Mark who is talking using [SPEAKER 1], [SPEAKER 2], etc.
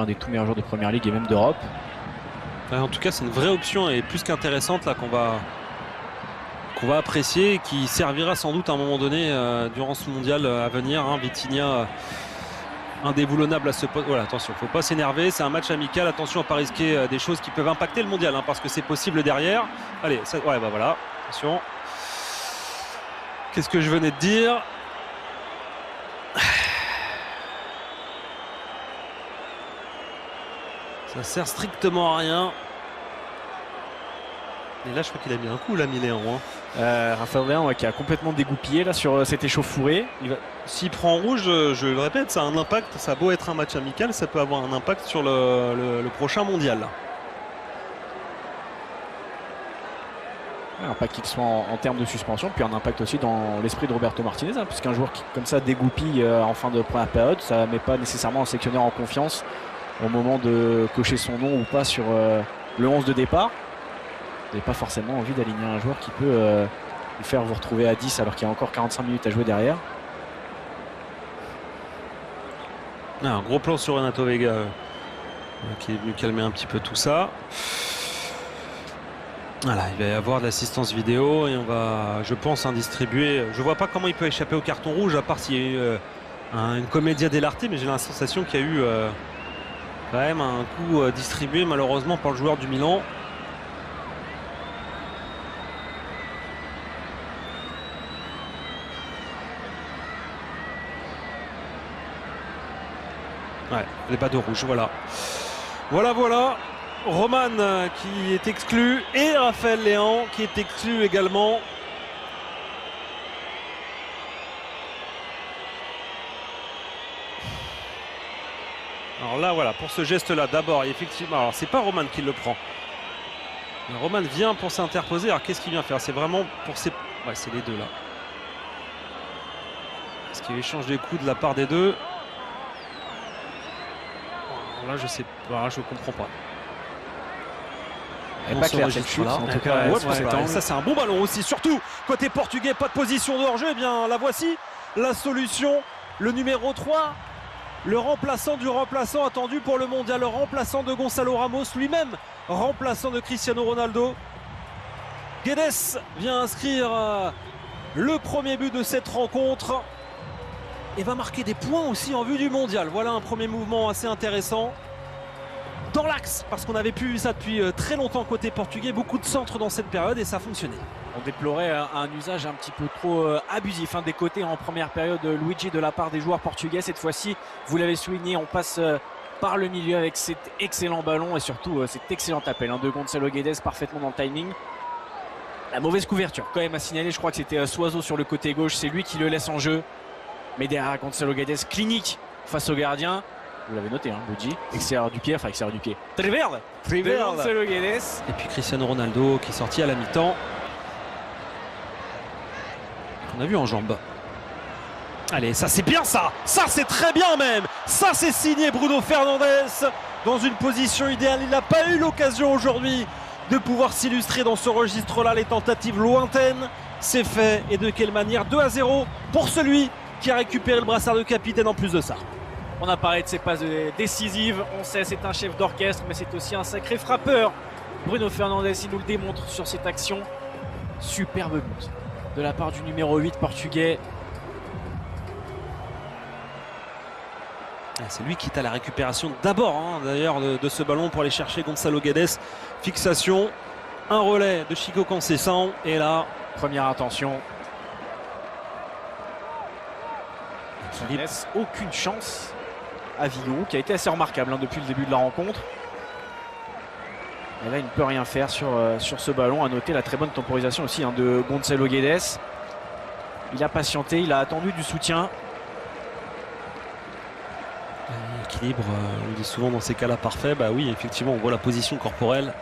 [SPEAKER 1] l'un des tout meilleurs joueurs de Première Ligue et même d'Europe.
[SPEAKER 2] En tout cas, c'est une vraie option et plus qu'intéressante là qu'on va apprécier et qui servira sans doute à un moment donné durant ce mondial à venir. Vitinha indéboulonnable à ce poste. Voilà, attention, faut pas s'énerver, c'est un match amical, attention à pas risquer des choses qui peuvent impacter le mondial parce que c'est possible derrière. Allez, ouais, bah voilà, attention. Qu'est-ce que je venais de dire? Ça sert strictement à rien. Et là, je crois qu'il a mis un coup, là, Léon.
[SPEAKER 1] Raphaël Léon qui a complètement dégoupillé là sur cette échauffourée.
[SPEAKER 2] S'il prend rouge, je le répète, ça a un impact. Ça a beau être un match amical, ça peut avoir un impact sur le prochain mondial.
[SPEAKER 1] Un impact qu'il soit en termes de suspension, puis un impact aussi dans l'esprit de Roberto Martinez, puisqu'un joueur qui comme ça dégoupille en fin de première période, ça ne met pas nécessairement un sélectionneur en confiance au moment de cocher son nom ou pas sur le 11 de départ. Vous n'avez pas forcément envie d'aligner un joueur qui peut vous faire vous retrouver à 10 alors qu'il y a encore 45 minutes à jouer derrière.
[SPEAKER 2] Un gros plan sur Renato Vega qui est venu calmer un petit peu tout ça. Voilà, il va y avoir de l'assistance vidéo et on va, je pense, distribuer. Je vois pas comment il peut échapper au carton rouge à part s'il y a eu une commedia dell'arte, mais j'ai la sensation qu'il y a eu quand même un coup distribué malheureusement par le joueur du Milan. Ouais, les bas de rouge, voilà. Voilà. Roman qui est exclu et Raphaël Léon qui est exclu également. Alors là, voilà, pour ce geste-là, d'abord, effectivement, alors c'est pas Roman qui le prend. Roman vient pour s'interposer. Alors qu'est-ce qu'il vient faire? C'est vraiment pour ses... Ouais, c'est les deux là. Est-ce qu'il échange des coups de la part des deux? Là, je sais pas, je comprends pas.
[SPEAKER 1] Pas clair cette chute, en tout cas.
[SPEAKER 2] Ça, c'est un bon ballon aussi. Surtout, côté portugais, pas de position de hors-jeu. Eh bien, la voici, la solution. Le numéro 3, le remplaçant du remplaçant attendu pour le mondial. Le remplaçant de Gonçalo Ramos, lui-même remplaçant de Cristiano Ronaldo. Guedes vient inscrire le premier but de cette rencontre. Et va marquer des points aussi en vue du mondial. Voilà un premier mouvement assez intéressant. Dans l'axe, parce qu'on avait pu ça depuis très longtemps côté portugais. Beaucoup de centres dans cette période et ça a fonctionné.
[SPEAKER 1] On déplorait un usage un petit peu trop abusif des côtés en première période, Luigi, de la part des joueurs portugais. Cette fois-ci, vous l'avez souligné, on passe par le milieu avec cet excellent ballon et surtout cet excellent appel de Gonçalo Guedes, parfaitement dans le timing. La mauvaise couverture quand même à signaler, je crois que c'était Suazo sur le côté gauche, c'est lui qui le laisse en jeu. Mais derrière Gonçalo Guedes, clinique face au gardien. Vous l'avez noté, Luigi. Extérieur du pied, enfin extérieur du pied. Triverde Gonçalo Guedes.
[SPEAKER 2] Et puis Cristiano Ronaldo qui est sorti à la mi-temps. On a vu en jambe. Allez, ça c'est bien ça. Ça c'est très bien même. Ça c'est signé Bruno Fernandes dans une position idéale. Il n'a pas eu l'occasion aujourd'hui de pouvoir s'illustrer dans ce registre-là. Les tentatives lointaines, c'est fait. Et de quelle manière? 2-0 pour celui qui a récupéré le brassard de capitaine en plus de ça.
[SPEAKER 1] On a parlé de ses passes décisives, on sait c'est un chef d'orchestre, mais c'est aussi un sacré frappeur. Bruno Fernandes, il nous le démontre sur cette action. Superbe but de la part du numéro 8 portugais.
[SPEAKER 2] C'est lui qui est à la récupération d'abord d'ailleurs de ce ballon pour aller chercher Gonçalo Guedes. Fixation, un relais de Chico Conceição et là,
[SPEAKER 1] première attention. Il ne laisse aucune chance à Vigo, qui a été assez remarquable depuis le début de la rencontre. Et là, il ne peut rien faire sur ce ballon. À noter la très bonne temporisation aussi de Gonçalo Guedes. Il a patienté, il a attendu du soutien.
[SPEAKER 2] L'équilibre, on dit souvent dans ces cas-là parfait. Bah oui, effectivement, on voit la position corporelle